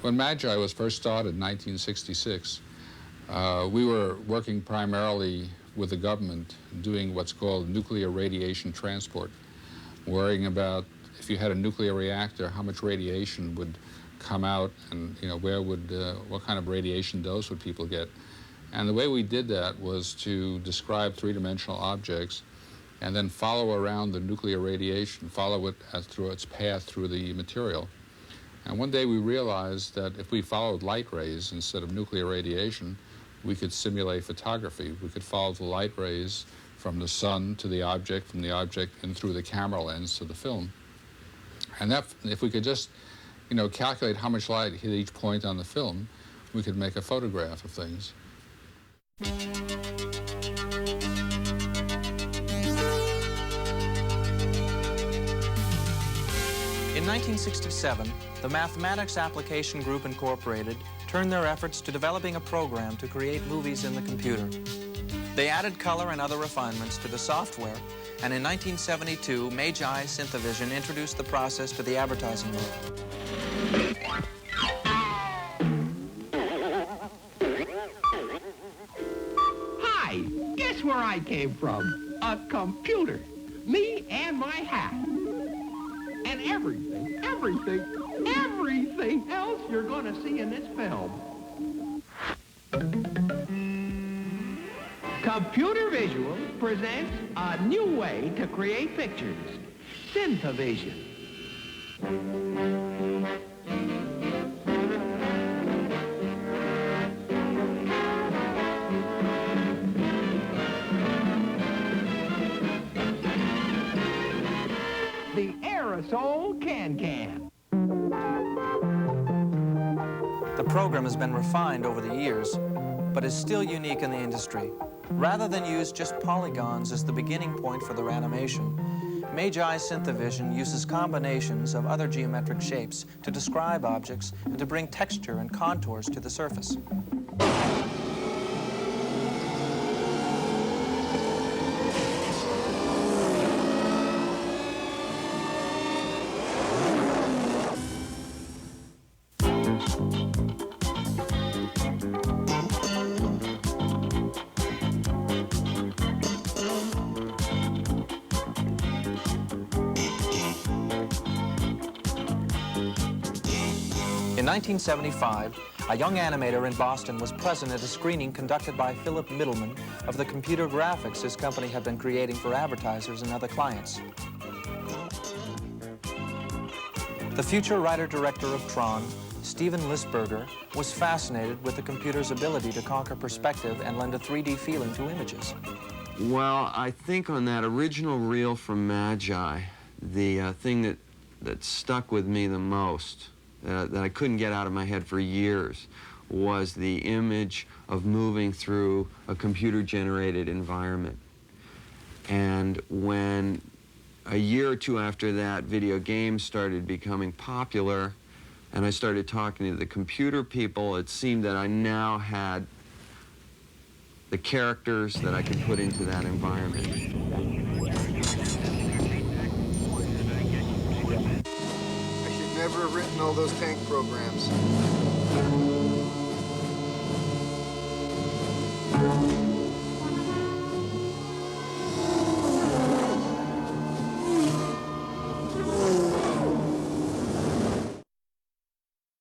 When Magi was first started in 1966, we were working primarily with the government doing what's called nuclear radiation transport, worrying about if you had a nuclear reactor, how much radiation would come out, and what kind of radiation dose would people get. And the way we did that was to describe three-dimensional objects and then follow around the nuclear radiation, follow it through its path through the material. And one day we realized that if we followed light rays instead of nuclear radiation, we could simulate photography. We could follow the light rays from the sun to the object, from the object and through the camera lens to the film. And that, if we could just, calculate how much light hit each point on the film, we could make a photograph of things. In 1967, the Mathematics Application Group Incorporated turned their efforts to developing a program to create movies in the computer. They added color and other refinements to the software, and in 1972, Magi Synthavision introduced the process to the advertising world. Hi, guess where I came from? A computer. Me and my hat. And everything else you're going to see in this film. Computer Visual presents a new way to create pictures. Synthavision. The aerosol can-can. The program has been refined over the years, but is still unique in the industry. Rather than use just polygons as the beginning point for their animation, Magi Synthavision uses combinations of other geometric shapes to describe objects and to bring texture and contours to the surface. In 1975, a young animator in Boston was present at a screening conducted by Philip Middleman of the computer graphics his company had been creating for advertisers and other clients. The future writer-director of Tron, Steven Lisberger, was fascinated with the computer's ability to conquer perspective and lend a 3D feeling to images. Well, I think on that original reel from Magi, the thing that stuck with me the most, that I couldn't get out of my head for years, was the image of moving through a computer-generated environment. And when a year or two after that, video games started becoming popular, and I started talking to the computer people, it seemed that I now had the characters that I could put into that environment. Never have written all those tank programs.